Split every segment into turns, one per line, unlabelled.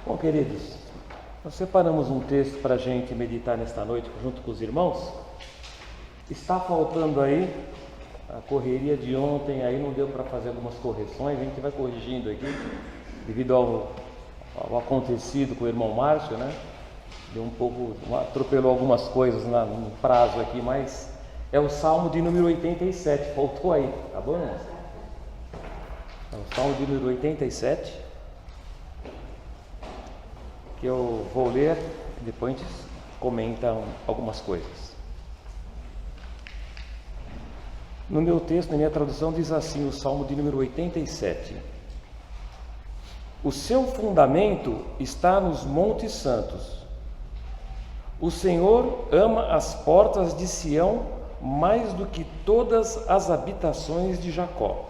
Bom, queridos, nós separamos um texto para a gente meditar nesta noite junto com os irmãos. Está faltando aí, a correria de ontem aí não deu para fazer algumas correções, a gente vai corrigindo aqui, devido ao acontecido com o irmão Márcio, né? Deu atropelou algumas coisas no prazo aqui, mas é o Salmo de número 87, faltou aí, tá bom, irmãos? É o Salmo de número 87. Que eu vou ler e depois a gente comenta algumas coisas. No meu texto, na minha tradução, diz assim o Salmo de número 87. O seu fundamento está nos montes santos. O Senhor ama as portas de Sião mais do que todas as habitações de Jacó.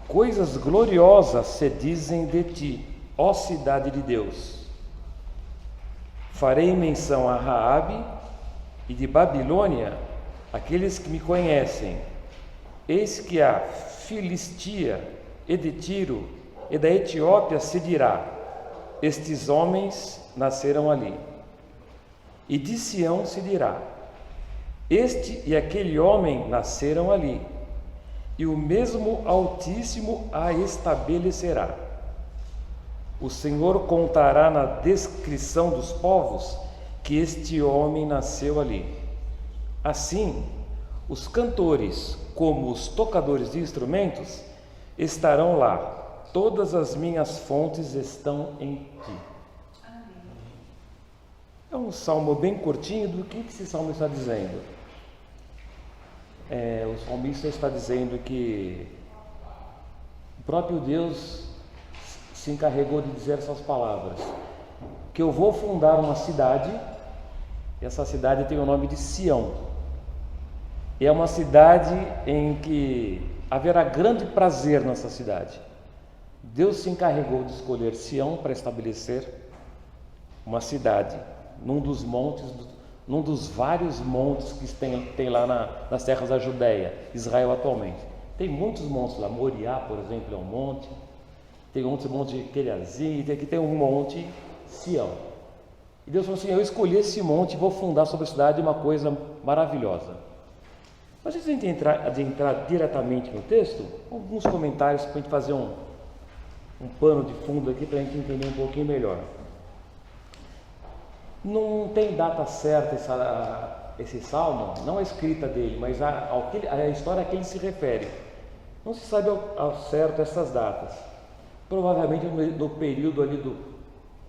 Coisas gloriosas se dizem de ti, ó cidade de Deus. Farei menção a Raabe e de Babilônia, aqueles que me conhecem. Eis que a Filistia e de Tiro e da Etiópia se dirá: estes homens nasceram ali. E de Sião se dirá: este e aquele homem nasceram ali, e o mesmo Altíssimo a estabelecerá. O Senhor contará na descrição dos povos que este homem nasceu ali. Assim, os cantores, como os tocadores de instrumentos, estarão lá. Todas as minhas fontes estão em ti. É um salmo bem curtinho. Do que esse salmo está dizendo? O salmista está dizendo que o próprio Deus se encarregou de dizer essas palavras, que eu vou fundar uma cidade, e essa cidade tem o nome de Sião, e é uma cidade em que haverá grande prazer nessa cidade. Deus se encarregou de escolher Sião para estabelecer uma cidade, num dos montes, num dos vários montes que tem lá nas terras da Judéia, Israel atualmente. Tem muitos montes lá, Moriá, por exemplo, é um monte. Tem outro monte de Queriazim, aqui tem um monte Sião. E Deus falou assim: eu escolhi esse monte e vou fundar sobre a cidade uma coisa maravilhosa. Mas antes de entrar diretamente no texto, alguns comentários para a gente fazer um pano de fundo aqui para a gente entender um pouquinho melhor. Não tem data certa esse salmo, não a escrita dele, mas a história a que ele se refere. Não se sabe ao certo essas datas. Provavelmente no período ali do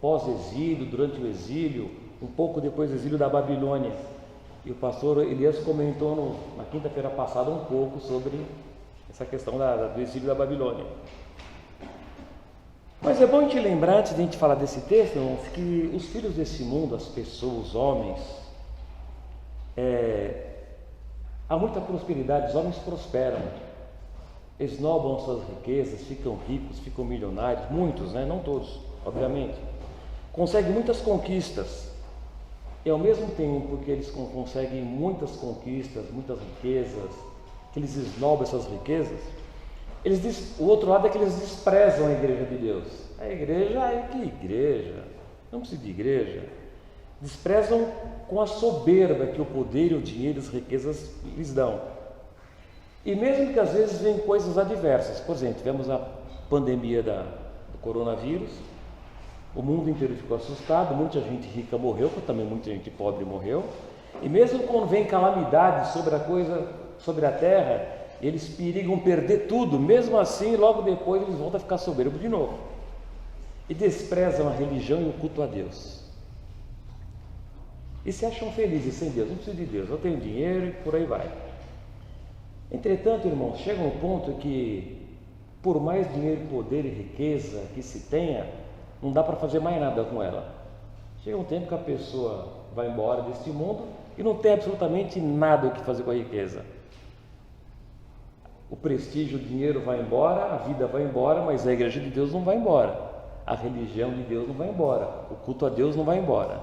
pós-exílio, durante o exílio, um pouco depois do exílio da Babilônia. E o pastor Elias comentou na quinta-feira passada um pouco sobre essa questão do exílio da Babilônia. Mas é bom a gente lembrar, antes de a gente falar desse texto, irmãos, que os filhos desse mundo, as pessoas, os homens, há muita prosperidade, os homens prosperam. Esnobam suas riquezas, ficam ricos, ficam milionários, muitos, né? Não todos, obviamente. Conseguem muitas conquistas, e ao mesmo tempo que eles conseguem muitas conquistas, muitas riquezas, que eles esnobam essas riquezas, o outro lado é que eles desprezam a igreja de Deus. A igreja, que igreja? Não precisa de igreja. Desprezam com a soberba que o poder, o dinheiro e as riquezas lhes dão. E mesmo que às vezes vêm coisas adversas, por exemplo, tivemos a pandemia do coronavírus, o mundo inteiro ficou assustado, muita gente rica morreu, também muita gente pobre morreu, e mesmo quando vem calamidade sobre a terra, eles perigam perder tudo, mesmo assim, logo depois eles voltam a ficar soberbos de novo, e desprezam a religião e o culto a Deus, e se acham felizes sem Deus. Não preciso de Deus, eu tenho dinheiro e por aí vai. Entretanto, irmãos, chega um ponto que, por mais dinheiro, poder e riqueza que se tenha, não dá para fazer mais nada com ela. Chega um tempo que a pessoa vai embora deste mundo e não tem absolutamente nada o que fazer com a riqueza. O prestígio, o dinheiro vai embora, a vida vai embora, mas a igreja de Deus não vai embora. A religião de Deus não vai embora. O culto a Deus não vai embora.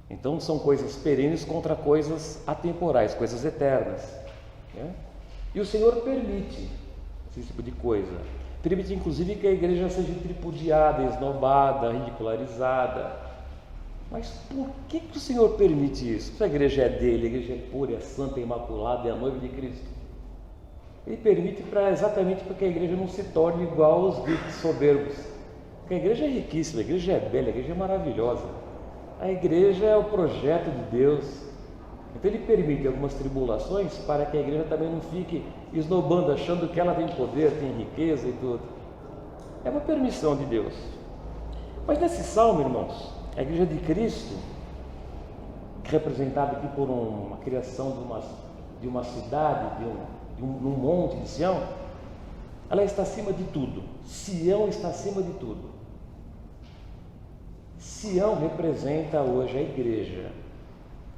Então são coisas perenes contra coisas atemporais, coisas eternas, né? E o Senhor permite esse tipo de coisa. permite inclusive que a igreja seja tripudiada, esnobada, ridicularizada. Mas por que o Senhor permite isso? Porque a igreja é dele, a igreja é pura, é santa, é imaculada, é a noiva de Cristo. Ele permite exatamente para que a igreja não se torne igual aos ricos soberbos. Porque a igreja é riquíssima, a igreja é bela, a igreja é maravilhosa. A igreja é o projeto de Deus. Então ele permite algumas tribulações para que a igreja também não fique esnobando, achando que ela tem poder, tem riqueza e tudo. É uma permissão de Deus. Mas nesse salmo, irmãos, a igreja de Cristo, representada aqui por uma criação de uma cidade, de um monte de Sião, ela está acima de tudo. Sião está acima de tudo. Sião representa hoje a igreja.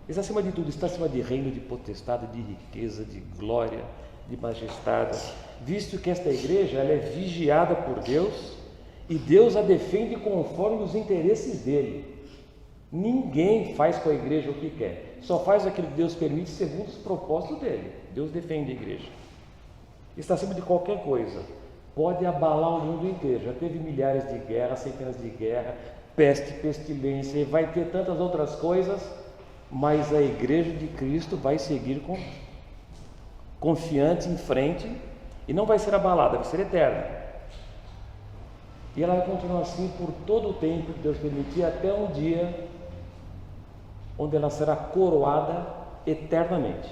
Está acima de tudo, está acima de reino, de potestade, de riqueza, de glória, de majestade. Visto que esta igreja ela é vigiada por Deus e Deus a defende conforme os interesses dele. Ninguém faz com a igreja o que quer, só faz aquilo que Deus permite segundo os propósitos dele. Deus defende a igreja. Está acima de qualquer coisa. Pode abalar o mundo inteiro. Já teve milhares de guerras, centenas de guerras, peste, pestilência, e vai ter tantas outras coisas, mas a igreja de Cristo vai seguir confiante em frente e não vai ser abalada, vai ser eterna. E ela vai continuar assim por todo o tempo que Deus permitir, até um dia onde ela será coroada eternamente.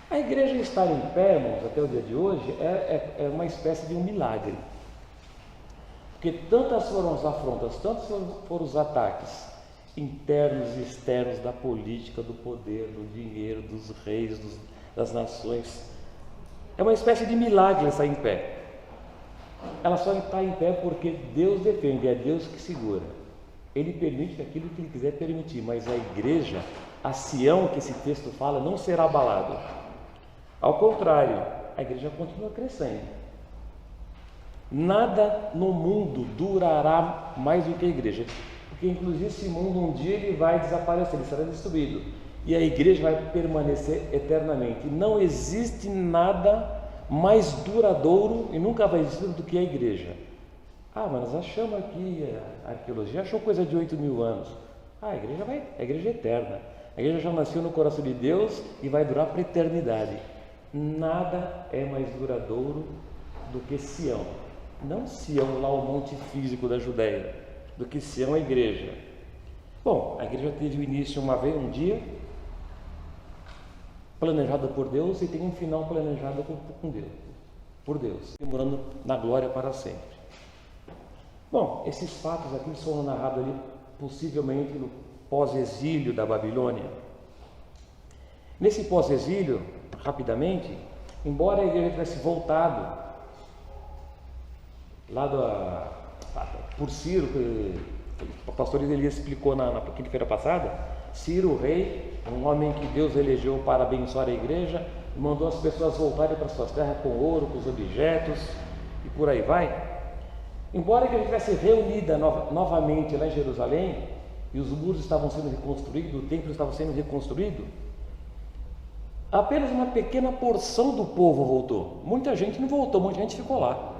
A igreja estar em pé, irmãos, até o dia de hoje, é uma espécie de um milagre. Porque tantas foram as afrontas, tantos foram os ataques internos e externos da política, do poder, do dinheiro, dos reis, das nações. É uma espécie de milagre estar em pé. Ela só está em pé porque Deus defende, é Deus que segura. Ele permite aquilo que Ele quiser permitir, mas a igreja, a Sião que esse texto fala, não será abalado. Ao contrário, a igreja continua crescendo. Nada no mundo durará mais do que a igreja, porque inclusive esse mundo um dia ele vai desaparecer, ele será destruído, e a igreja vai permanecer eternamente. Não existe nada mais duradouro e nunca vai existir do que a igreja. Ah, mas nós achamos aqui, a arqueologia achou coisa de 8.000 anos. A igreja é eterna. A igreja já nasceu no coração de Deus e vai durar para a eternidade. Nada é mais duradouro do que Sião. Não Sião, lá o monte físico da Judéia, do que Sião, a igreja. Bom, a igreja teve o início um dia, planejada por Deus, e tem um final planejado por Deus, morando na glória para sempre. Bom, esses fatos aqui foram narrados ali, possivelmente no pós-exílio da Babilônia. Nesse pós-exílio, rapidamente, embora a igreja tivesse voltado lá por Ciro, que o pastor Elias explicou na quinta-feira passada, Ciro, o rei, um homem que Deus elegeu para abençoar a igreja, mandou as pessoas voltarem para suas terras com ouro, com os objetos e por aí vai. Embora a igreja estivesse reunida novamente lá em Jerusalém, e os muros estavam sendo reconstruídos, o templo estava sendo reconstruído, apenas uma pequena porção do povo voltou. Muita gente não voltou, muita gente ficou lá.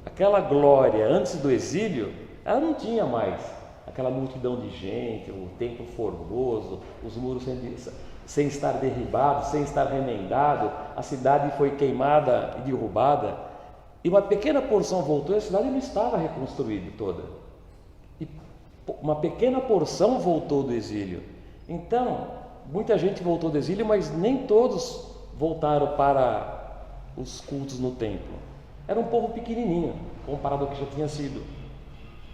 Aquela glória antes do exílio, ela não tinha mais aquela multidão de gente, o templo formoso, os muros sem estar derribados, sem estar remendado, a cidade foi queimada e derrubada. E uma pequena porção voltou, e a cidade não estava reconstruída toda. E uma pequena porção voltou do exílio. Então, muita gente voltou do exílio, mas nem todos voltaram para os cultos no templo. Era um povo pequenininho, comparado ao que já tinha sido,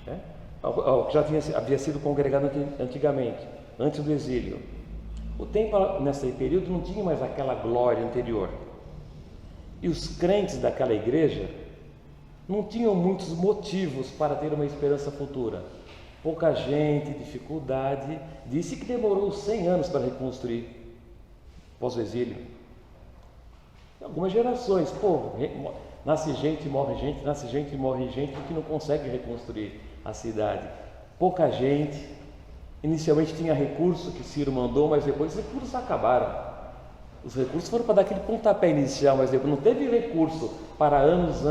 né? Ao que já havia sido congregado antigamente, antes do exílio. O templo, nesse período, não tinha mais aquela glória anterior. E os crentes daquela igreja não tinham muitos motivos para ter uma esperança futura. Pouca gente, dificuldade. Disse que demorou 100 anos para reconstruir após o exílio. Algumas gerações, nasce gente, morre gente, nasce gente, morre gente, que não consegue reconstruir a cidade. Pouca gente. Inicialmente tinha recurso que Ciro mandou, mas depois os recursos acabaram. Os recursos foram para dar aquele pontapé inicial, mas não teve recurso para anos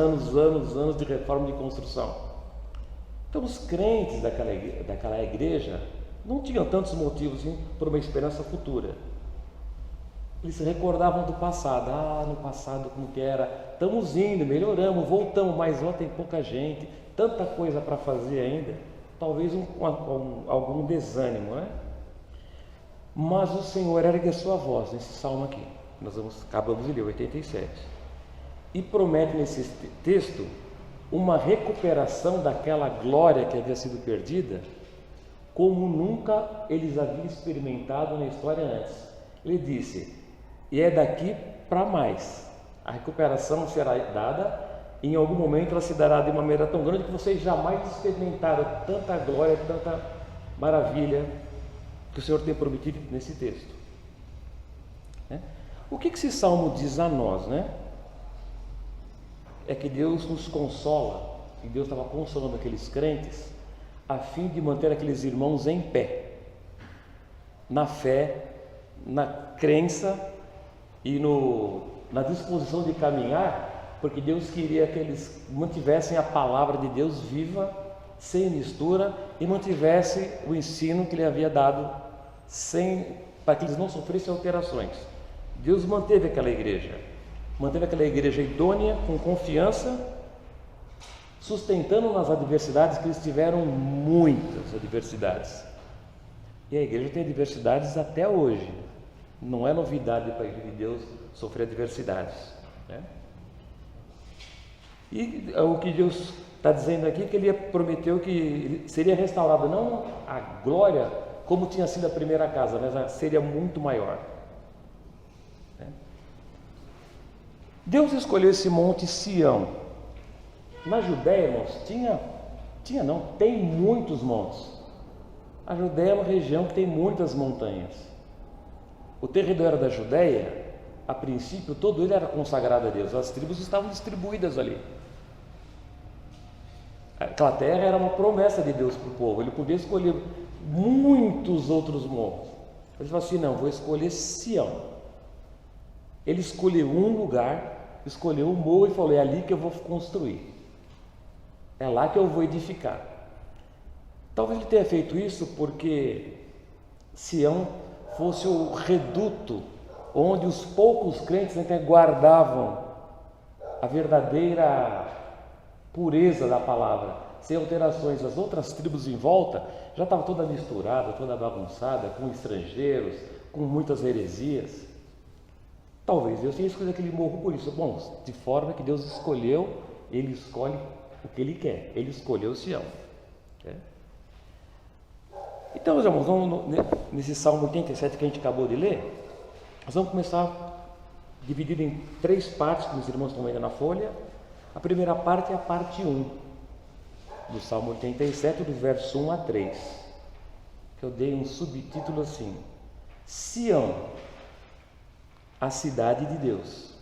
de reforma de construção. Então os crentes daquela igreja não tinham tantos motivos para uma esperança futura. Eles se recordavam do passado. No passado como que era? Estamos indo, melhoramos, voltamos, mas tem pouca gente, tanta coisa para fazer ainda. Talvez algum desânimo, né? Mas o Senhor ergue a sua voz nesse salmo aqui. Acabamos de ler, 87. E promete nesse texto uma recuperação daquela glória que havia sido perdida, como nunca eles haviam experimentado na história antes. Ele disse, e é daqui para mais. A recuperação será dada, e em algum momento ela se dará de uma maneira tão grande que vocês jamais experimentaram tanta glória, tanta maravilha que o Senhor tem prometido nesse texto. O que esse salmo diz a nós, né? É que Deus nos consola, e Deus estava consolando aqueles crentes, a fim de manter aqueles irmãos em pé, na fé, na crença e na disposição de caminhar, porque Deus queria que eles mantivessem a palavra de Deus viva, sem mistura, e mantivessem o ensino que Ele havia dado, para que eles não sofressem alterações. Deus manteve aquela igreja idônea, com confiança, sustentando nas adversidades, que eles tiveram muitas adversidades. E a igreja tem adversidades até hoje. Não é novidade para a igreja de Deus sofrer adversidades, né? E o que Deus está dizendo aqui, que Ele prometeu que seria restaurada não a glória como tinha sido a primeira casa, mas seria muito maior. Deus escolheu esse monte Sião. Na Judéia, irmãos, tem muitos montes. A Judéia é uma região que tem muitas montanhas. O território da Judéia, a princípio, todo ele era consagrado a Deus. As tribos estavam distribuídas ali. Aquela terra era uma promessa de Deus para o povo. Ele podia escolher muitos outros montes. Ele falou assim, não, vou escolher Sião. Ele escolheu um lugar, escolheu um morro e falou, é ali que eu vou construir. É lá que eu vou edificar. Talvez ele tenha feito isso porque Sião fosse o reduto onde os poucos crentes guardavam a verdadeira pureza da palavra, sem alterações. As outras tribos em volta já estavam toda misturada, toda bagunçada, com estrangeiros, com muitas heresias. Talvez Deus tenha escolhido aquele morro por isso. Bom, de forma que Deus escolheu, Ele escolhe o que Ele quer. Ele escolheu Sião. Então, meus irmãos, vamos nesse Salmo 87 que a gente acabou de ler, nós vamos começar dividido em 3 partes, que os irmãos estão vendo na folha. A primeira parte é a parte 1 do Salmo 87, dos versos 1 a 3, que eu dei um subtítulo assim: Sião, a cidade de Deus.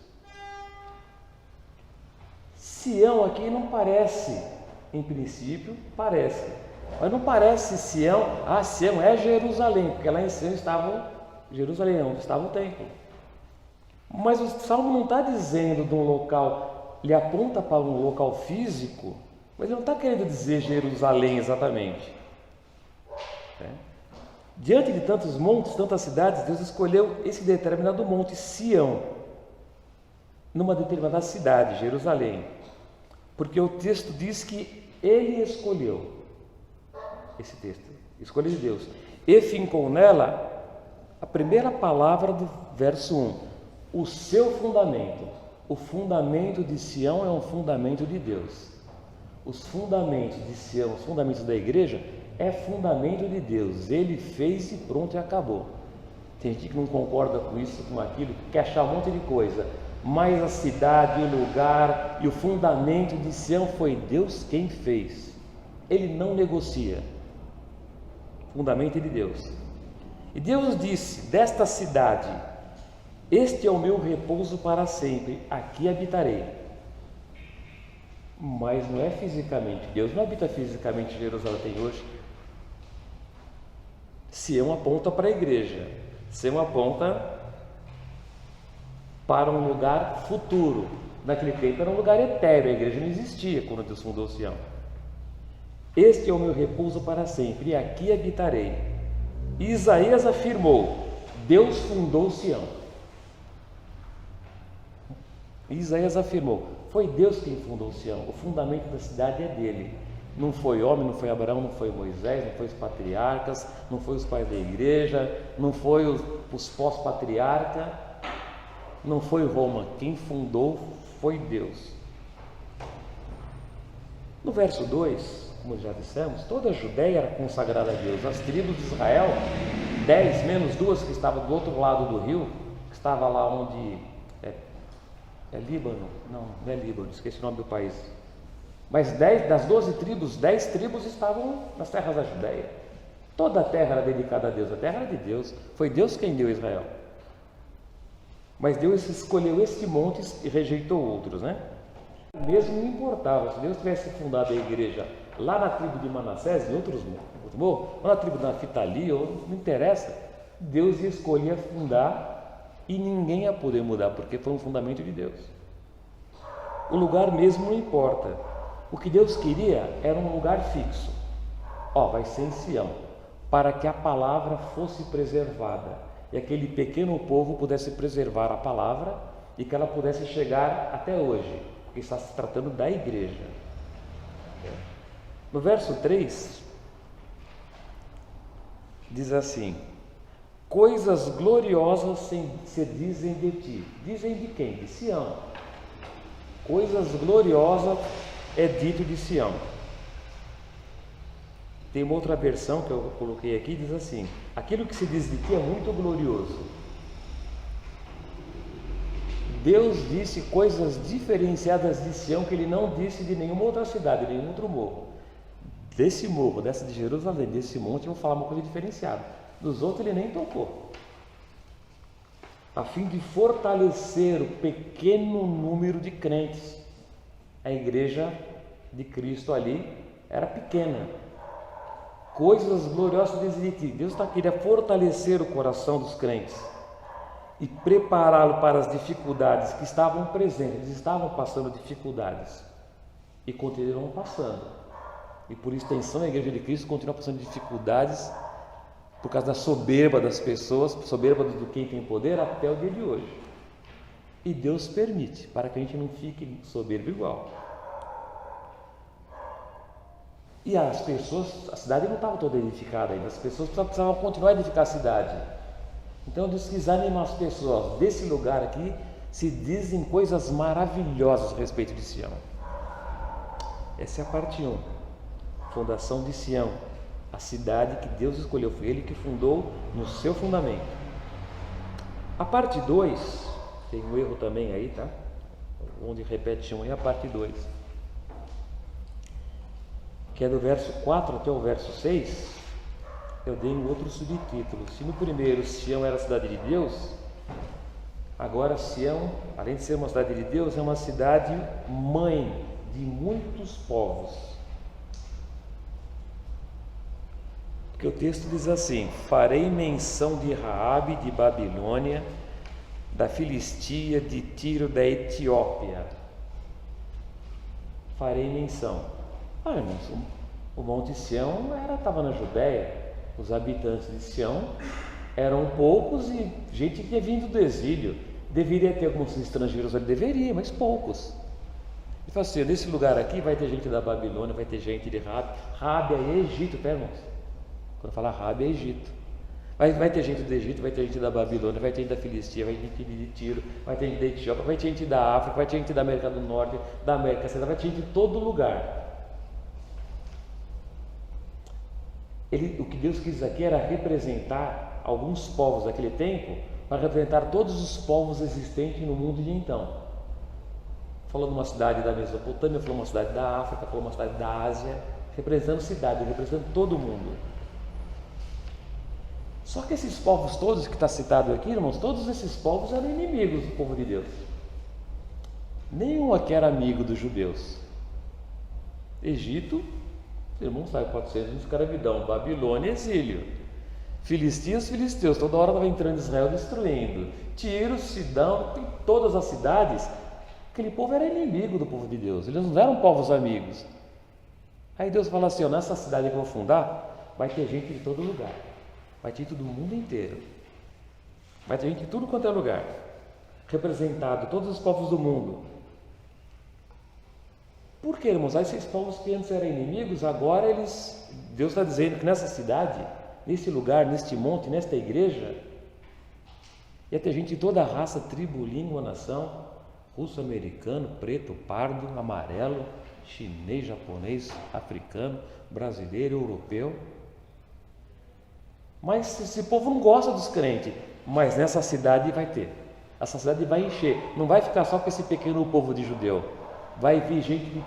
Sião aqui não parece, em princípio, parece, mas não parece Sião. Sião é Jerusalém, porque lá em Sião estava Jerusalém, onde estava o templo. Mas o Salmo não está dizendo de um local, ele aponta para um local físico, mas ele não está querendo dizer Jerusalém exatamente. Diante de tantos montes, tantas cidades, Deus escolheu esse determinado monte, Sião, numa determinada cidade, Jerusalém, porque o texto diz que Ele escolheu esse texto, escolha de Deus, e fincou nela a primeira palavra do verso 1, o seu fundamento. O fundamento de Sião é um fundamento de Deus. Os fundamentos de Sião, os fundamentos da igreja, é fundamento de Deus. Ele fez e pronto, e acabou. Tem gente que não concorda com isso, com aquilo, quer achar um monte de coisa, mas a cidade, o lugar e o fundamento de Sião foi Deus quem fez. Ele não negocia. Fundamento de Deus. E Deus disse desta cidade: este é o meu repouso para sempre, aqui habitarei. Mas não é fisicamente, Deus não habita fisicamente em Jerusalém hoje. Sião aponta para a igreja, Sião aponta para um lugar futuro. Naquele tempo era um lugar etéreo, a igreja não existia quando Deus fundou Sião. Este é o meu repouso para sempre, e aqui habitarei. E Isaías afirmou: Deus fundou Sião. Isaías afirmou: foi Deus quem fundou Sião, o fundamento da cidade é dele. Não foi homem, não foi Abraão, não foi Moisés, não foi os patriarcas, não foi os pais da igreja, não foi os pós-patriarca, não foi Roma. Quem fundou foi Deus. No verso 2, como já dissemos, toda a Judéia era consagrada a Deus. As tribos de Israel, 10 menos 2 que estavam do outro lado do rio, que estava lá onde é Líbano? Não é Líbano, esqueci o nome do país. Mas das 12 tribos, 10 tribos estavam nas terras da Judéia. Toda a terra era dedicada a Deus, a terra era de Deus. Foi Deus quem deu Israel. Mas Deus escolheu este monte e rejeitou outros, né? Mesmo não importava, se Deus tivesse fundado a igreja lá na tribo de Manassés, em outros morros, ou na tribo da Naftali, não interessa, Deus ia escolher fundar e ninguém ia poder mudar, porque foi um fundamento de Deus. O lugar mesmo não importa. O que Deus queria era um lugar fixo. Vai ser em Sião, para que a palavra fosse preservada e aquele pequeno povo pudesse preservar a palavra e que ela pudesse chegar até hoje, porque está se tratando da igreja. No verso 3, diz assim: coisas gloriosas se dizem de ti. Dizem de quem? De Sião. Coisas gloriosas é dito de Sião. Tem uma outra versão que eu coloquei aqui, diz assim: aquilo que se diz de ti é muito glorioso. Deus disse coisas diferenciadas de Sião que ele não disse de nenhuma outra cidade, de nenhum outro morro. Desse morro, dessa de Jerusalém, desse monte, eu vou falar uma coisa diferenciada. Dos outros ele nem tocou. A fim de fortalecer o pequeno número de crentes. A igreja de Cristo ali era pequena. Coisas gloriosas de ti. Deus queria fortalecer o coração dos crentes e prepará-lo para as dificuldades que estavam presentes. Eles estavam passando dificuldades e continuam passando. E por extensão a igreja de Cristo continua passando dificuldades por causa da soberba das pessoas, soberba do quem tem poder até o dia de hoje. E Deus permite, para que a gente não fique soberbo igual. E as pessoas, a cidade não estava toda edificada ainda, as pessoas precisavam continuar a edificar a cidade. Então Deus quis animar as pessoas. Desse lugar aqui se dizem coisas maravilhosas a respeito de Sião. Essa é a parte 1. Fundação de Sião, a cidade que Deus escolheu, foi Ele que fundou no seu fundamento. A parte 2, tem um erro também aí, tá? Onde repete 1 é a parte 2, que é do verso 4 até o verso 6. Eu dei um outro subtítulo. Se no primeiro Sião era a cidade de Deus, agora Sião, além de ser uma cidade de Deus, é uma cidade mãe de muitos povos. Porque o texto diz assim: farei menção de Raabe de Babilônia, da Filistia, de Tiro, da Etiópia. Farei menção. Irmãos, o Monte Sião estava na Judéia. Os habitantes de Sião eram poucos e gente que tinha vindo do exílio. Deveria ter alguns estrangeiros ali? Deveria, mas poucos. Ele fala assim: nesse lugar aqui vai ter gente da Babilônia, vai ter gente de Raabe. Raabe é Egito, tá, irmãos? Quando fala Raabe é Egito. Vai ter gente do Egito, vai ter gente da Babilônia, vai ter gente da Filistia, vai ter gente de Tiro, vai ter gente da Etiópia, vai ter gente da África, vai ter gente da América do Norte, da América Central, vai ter gente de todo lugar. O que Deus quis aqui era representar alguns povos daquele tempo, para representar todos os povos existentes no mundo de então. Falou de uma cidade da Mesopotâmia, falou de uma cidade da África, falou de uma cidade da Ásia, representando cidade, representando todo mundo. Só que esses povos todos que está citado aqui, irmãos, todos esses povos eram inimigos do povo de Deus. Nenhum aqui era amigo dos judeus. Egito, irmãos, sai 400 de escravidão. Babilônia, exílio. Filisteus, toda hora estava entrando em Israel destruindo. Tiro, Sidão, em todas as cidades, aquele povo era inimigo do povo de Deus, eles não eram povos amigos. Aí Deus fala assim, nessa cidade que eu vou fundar, vai ter gente de todo lugar, vai ter gente do mundo inteiro, vai ter gente de tudo quanto é lugar, representado, todos os povos do mundo. Por que, irmãos? Aí esses povos que antes eram inimigos, agora Deus está dizendo que nessa cidade, nesse lugar, neste monte, nesta igreja, ia ter gente de toda a raça, tribo, língua, nação, russo, americano, preto, pardo, amarelo, chinês, japonês, africano, brasileiro, europeu. Mas esse povo não gosta dos crentes, mas nessa cidade vai ter. Essa cidade vai encher, não vai ficar só com esse pequeno povo de judeu, vai vir gente de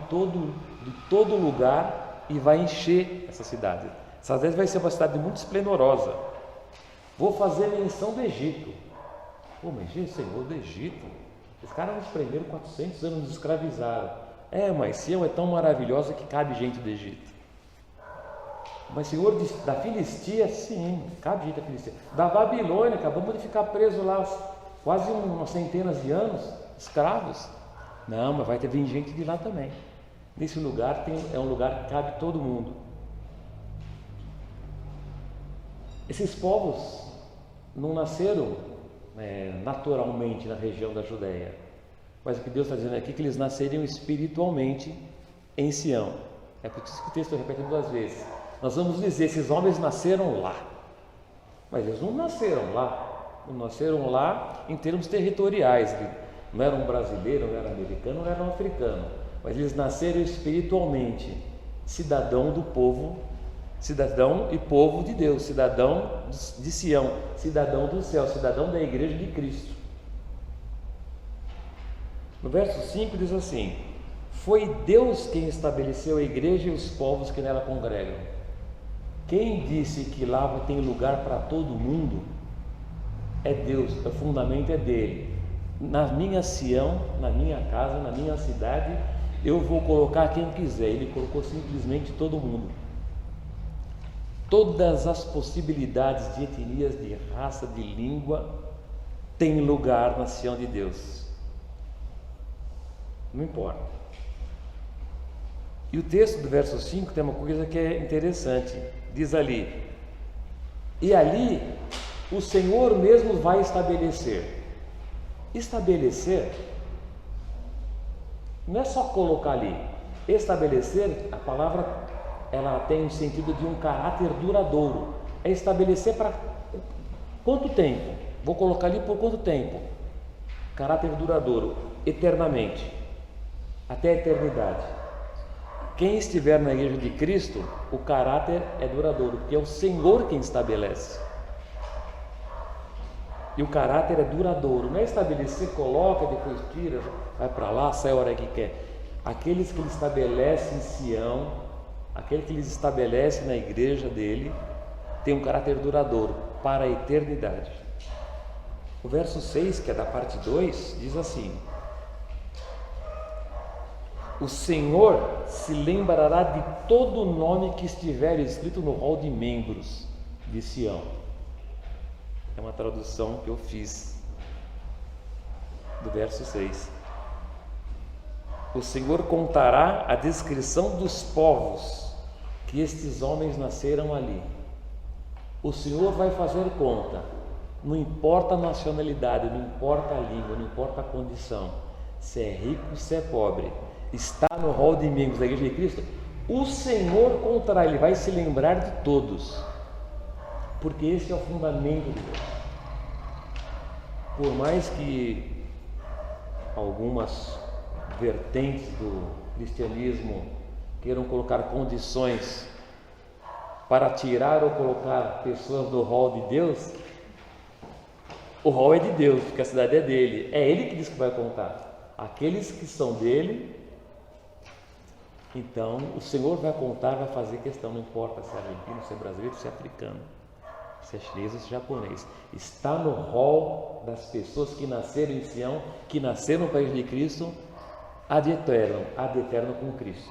todo lugar e vai encher essa cidade. Essa cidade vai ser uma cidade muito esplendorosa. Vou fazer menção do Egito. Pô, mas Senhor, do Egito, os caras nos prenderam 400 anos, nos escravizaram. Mas Sião é tão maravilhosa que cabe gente do Egito. Mas Senhor, da Filistia, sim, cabe gente da Filistia. Da Babilônia, acabamos de ficar presos lá quase umas centenas de anos, escravos. Não, mas vai ter vir gente de lá também. Nesse lugar é um lugar que cabe todo mundo. Esses povos não nasceram naturalmente na região da Judéia, mas o que Deus está dizendo aqui é que eles nasceriam espiritualmente em Sião. É por isso que o texto repete 2 vezes. Nós vamos dizer, esses homens nasceram lá, mas eles não nasceram lá em termos territoriais, não eram brasileiro, não eram americano, não eram africano, mas eles nasceram espiritualmente, cidadão do povo, cidadão e povo de Deus, cidadão de Sião, cidadão do céu, cidadão da igreja de Cristo. No verso 5 diz assim: foi Deus quem estabeleceu a igreja e os povos que nela congregam. Quem disse que lá tem lugar para todo mundo é Deus, o fundamento é dele. Na minha Sião, na minha casa, na minha cidade, eu vou colocar quem quiser. Ele colocou simplesmente todo mundo. Todas as possibilidades de etnias, de raça, de língua, têm lugar na Sião de Deus. Não importa. E o texto do verso 5 tem uma coisa que é interessante. Diz ali: e ali o Senhor mesmo vai estabelecer. Estabelecer não é só colocar ali. Estabelecer, a palavra ela tem o sentido de um caráter duradouro. É estabelecer para quanto tempo? Vou colocar ali por quanto tempo? Caráter duradouro, eternamente, até a eternidade. Quem estiver na igreja de Cristo, o caráter é duradouro, porque é o Senhor quem estabelece. E o caráter é duradouro, não é estabelecer, coloca, depois tira, vai para lá, sai a hora que quer. Aqueles que ele estabelece em Sião, aquele que ele estabelece na igreja dele, tem um caráter duradouro, para a eternidade. O verso 6, que é da parte 2, diz assim: o Senhor se lembrará de todo o nome que estiver escrito no rol de membros de Sião. É uma tradução que eu fiz do verso 6. O Senhor contará a descrição dos povos que estes homens nasceram ali. O Senhor vai fazer conta, não importa a nacionalidade, não importa a língua, não importa a condição, se é rico, se é pobre, está no rol de membros da Igreja de Cristo, o Senhor contará, Ele vai se lembrar de todos, porque esse é o fundamento de Deus. Por mais que algumas vertentes do cristianismo queiram colocar condições para tirar ou colocar pessoas do rol de Deus, o rol é de Deus, porque a cidade é dele, é Ele que diz que vai contar. Aqueles que são dele, então o Senhor vai contar, vai fazer questão, não importa se é argentino, se é brasileiro, se é africano, se é chinês ou se é japonês, está no rol das pessoas que nasceram em Sião, que nasceram no país de Cristo, ad eterno com Cristo.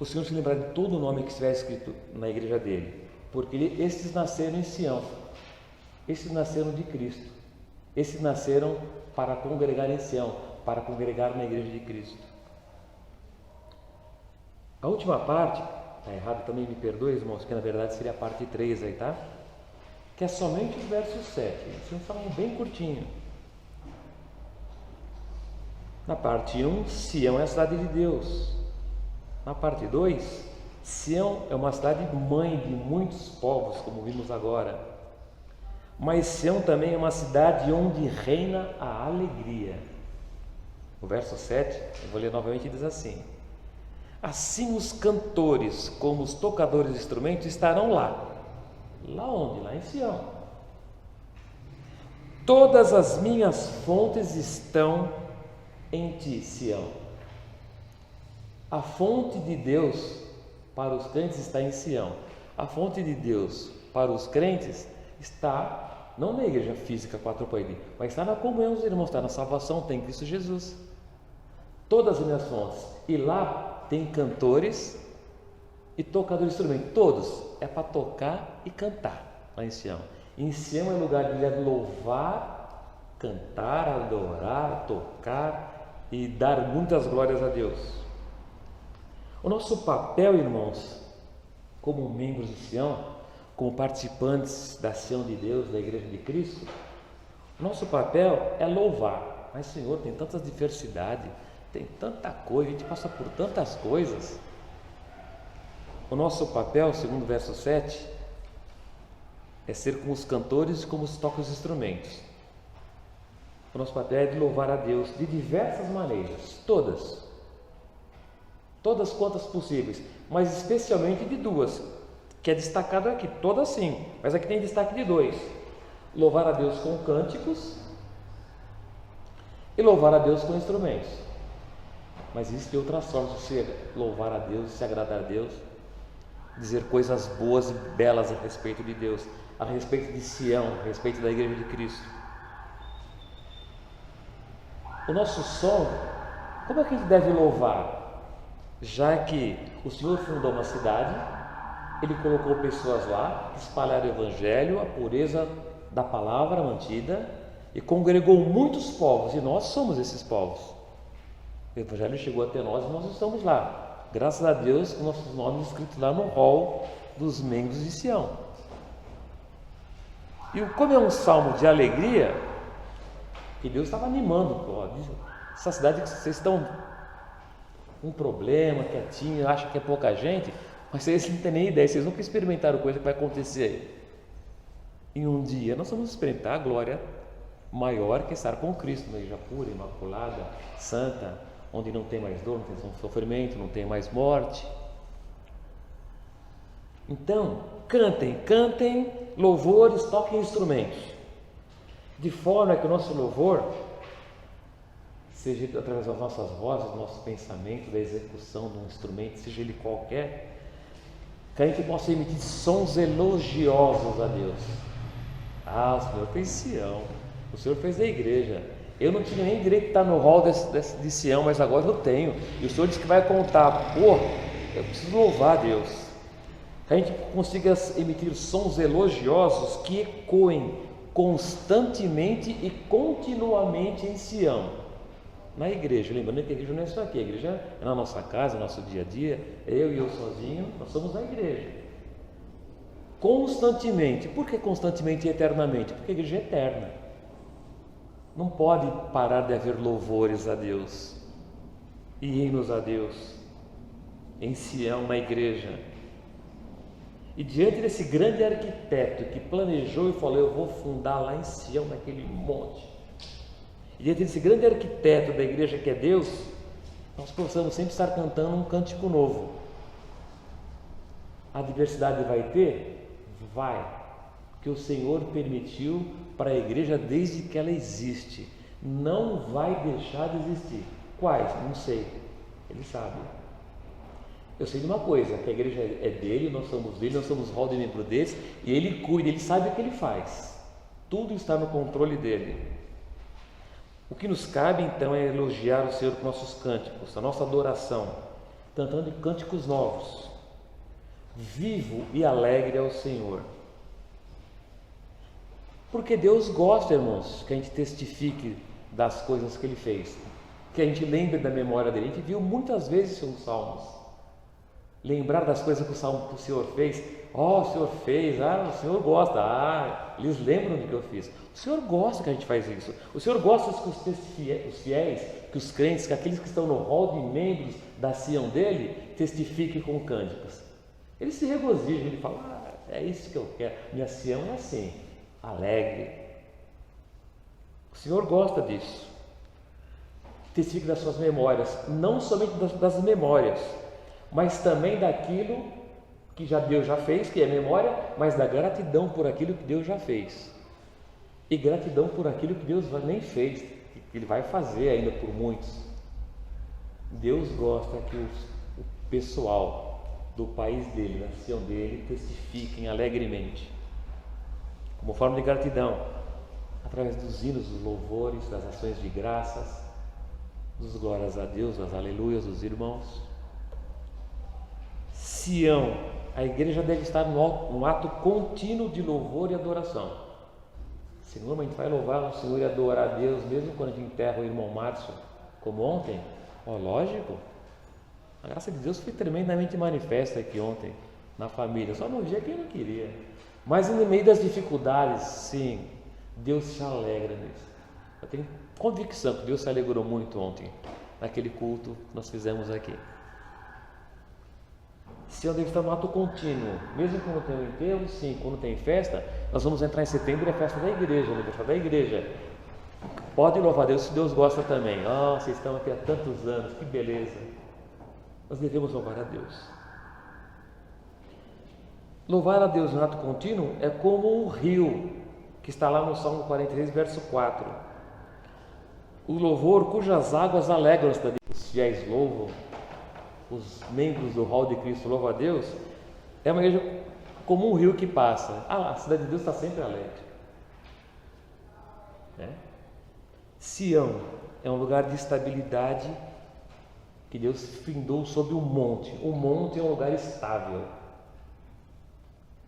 O Senhor se lembrar de todo o nome que estiver escrito na igreja dele, Porque esses nasceram em Sião, esses nasceram de Cristo, esses nasceram para congregar em Sião, para congregar na igreja de Cristo. A última parte, está errado também, me perdoe, irmãos, que na verdade seria a parte 3 aí, tá? Que é somente o verso 7, esse é um salmo bem curtinho. Na parte 1, Sião é a cidade de Deus. Na parte 2, Sião é uma cidade mãe de muitos povos, como vimos agora. Mas Sião também é uma cidade onde reina a alegria. O verso 7, eu vou ler novamente, diz assim: assim os cantores como os tocadores de instrumentos estarão lá. Lá onde? Lá em Sião. Todas as minhas fontes estão em ti, Sião. A fonte de Deus para os crentes está em Sião. A fonte de Deus para os crentes está, não na igreja física 4 mas está na comunhão dos irmãos, está na salvação, tem Cristo Jesus. Todas as minhas fontes. E lá tem cantores e tocadores de instrumento. Todos. É para tocar e cantar lá em Sião. Em Sião é lugar de louvar, cantar, adorar, tocar e dar muitas glórias a Deus. O nosso papel, irmãos, como membros de Sião, como participantes da Sião de Deus, da Igreja de Cristo, nosso papel é louvar. Mas, Senhor, tem tanta diversidade, tem tanta coisa, a gente passa por tantas coisas. O nosso papel, segundo o verso 7, é ser como os cantores e como os tocam os instrumentos. O nosso papel é de louvar a Deus de diversas maneiras, todas quantas possíveis, mas especialmente de duas, que é destacado aqui, todas sim, mas aqui tem destaque de 2: louvar a Deus com cânticos e louvar a Deus com instrumentos. Mas existe outras formas de você louvar a Deus, se agradar a Deus, dizer coisas boas e belas a respeito de Deus, a respeito de Sião, a respeito da Igreja de Cristo. O nosso som, como é que a gente deve louvar? Já que o Senhor fundou uma cidade, Ele colocou pessoas lá, espalharam o Evangelho, a pureza da palavra mantida, e congregou muitos povos, e nós somos esses povos. O Evangelho chegou até nós e nós estamos lá, graças a Deus, com nossos nomes escritos lá no hall dos membros de Sião. E como é um salmo de alegria, que Deus estava animando, essa cidade que vocês estão com um problema, quietinho, acham que é pouca gente, mas vocês não têm nem ideia, vocês nunca experimentaram coisa que vai acontecer aí. Em um dia nós vamos experimentar a glória maior que estar com Cristo, na igreja pura, imaculada, santa, onde não tem mais dor, não tem sofrimento, não tem mais morte. Então, cantem louvores, toquem instrumentos, de forma que o nosso louvor seja através das nossas vozes, do nosso pensamento, da execução de um instrumento, seja ele qualquer, que a gente possa emitir sons elogiosos a Deus. Ah, o Senhor fez Sião, o Senhor fez a igreja. Eu não tinha nem direito de estar no hall de Sião, mas agora eu tenho. E o Senhor disse que vai contar. Eu preciso louvar a Deus. Que a gente consiga emitir sons elogiosos que ecoem constantemente e continuamente em Sião, na igreja. Lembrando que a igreja não é só aqui, a igreja é na nossa casa, no nosso dia a dia. Eu sozinho, nós somos na igreja. Constantemente. Por que constantemente e eternamente? Porque a igreja é eterna. Não pode parar de haver louvores a Deus e hinos a Deus em Sião, na igreja. E diante desse grande arquiteto que planejou e falou: eu vou fundar lá em Sião, naquele monte, e diante desse grande arquiteto da igreja que é Deus, nós possamos sempre estar cantando um cântico novo. A diversidade vai ter? Vai, que o Senhor permitiu para a igreja desde que ela existe. Não vai deixar de existir. Quais? Não sei, Ele sabe. Eu sei de uma coisa, que a igreja é dele, nós somos dele, nós somos hall de membro desse, e ele cuida, ele sabe o que ele faz. Tudo está no controle dele. O que nos cabe então é elogiar o Senhor com nossos cânticos, a nossa adoração, cantando cânticos novos, vivo e alegre ao Senhor. Porque Deus gosta, irmãos, que a gente testifique das coisas que Ele fez, que a gente lembre da memória dele. A gente viu muitas vezes isso nos Salmos. Lembrar das coisas que o Senhor fez. O Senhor fez, o Senhor gosta, eles lembram do que eu fiz. O Senhor gosta que a gente faz isso. O Senhor gosta que os fiéis, que os crentes, que aqueles que estão no rol de membros da Sião dele, testifiquem com cânticos. Ele se regozija, ele fala, é isso que eu quero, minha Sião é assim, alegre. O Senhor gosta disso. Testifique das suas memórias, não somente das memórias, mas também daquilo que Deus já fez, que é memória, mas da gratidão por aquilo que Deus já fez, e gratidão por aquilo que Deus nem fez, que Ele vai fazer ainda por muitos. Deus gosta que o pessoal do país dele, da nação dele, testifiquem alegremente, como forma de gratidão, através dos hinos, dos louvores, das ações de graças, dos glórias a Deus, das aleluias dos irmãos. Sião, a igreja deve estar num ato contínuo de louvor e adoração. Senhor, a gente vai louvar o Senhor e adorar a Deus, mesmo quando a gente enterra o irmão Márcio, como ontem? Lógico. A graça de Deus foi tremendamente manifesta aqui ontem, na família. Só não via quem não queria. Mas no meio das dificuldades, sim, Deus se alegra nisso. Eu tenho convicção que Deus se alegrou muito ontem, naquele culto que nós fizemos aqui. Sião deve estar no ato contínuo, mesmo quando tem o enterro, sim, quando tem festa. Nós vamos entrar em setembro, é a festa da igreja, o aniversário da igreja. Pode louvar a Deus se Deus gosta também. Vocês estão aqui há tantos anos, que beleza. Nós devemos louvar a Deus. Louvar a Deus no ato contínuo é como um rio, que está lá no Salmo 43, verso 4. O louvor cujas águas alegram os fiéis louvam, os membros do rol de Cristo louvam a Deus, é uma igreja como um rio que passa. A cidade de Deus está sempre alegre. Sião é um lugar de estabilidade que Deus findou sobre um monte. O monte é um lugar estável.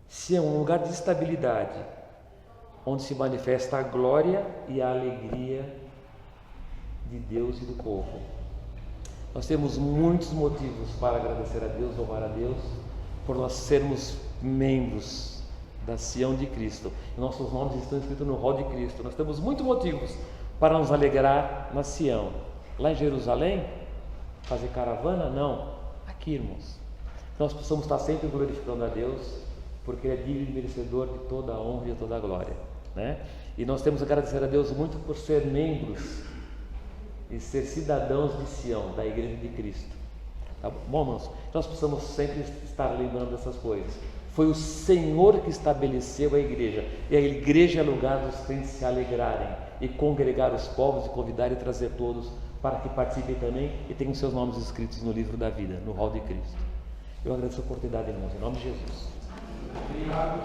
Sião é um lugar de estabilidade, onde se manifesta a glória e a alegria de Deus e do povo. Nós temos muitos motivos para agradecer a Deus, louvar a Deus, por nós sermos membros da Sião de Cristo. Nossos nomes estão escritos no rol de Cristo. Nós temos muitos motivos para nos alegrar na Sião. Lá em Jerusalém, fazer caravana? Não. Aqui, irmãos. Nós possamos estar sempre glorificando a Deus, porque Ele é digno e merecedor de toda a honra e de toda a glória, E nós temos que agradecer a Deus muito por ser membros e ser cidadãos de Sião, da Igreja de Cristo. Tá bom, irmãos? Nós precisamos sempre estar lembrando dessas coisas. Foi o Senhor que estabeleceu a igreja, e a igreja é lugar dos crentes se alegrarem e congregar os povos e convidar e trazer todos para que participem também e tenham seus nomes escritos no livro da vida, no rol de Cristo. Eu agradeço a oportunidade, irmãos, em nome de Jesus.
Obrigado.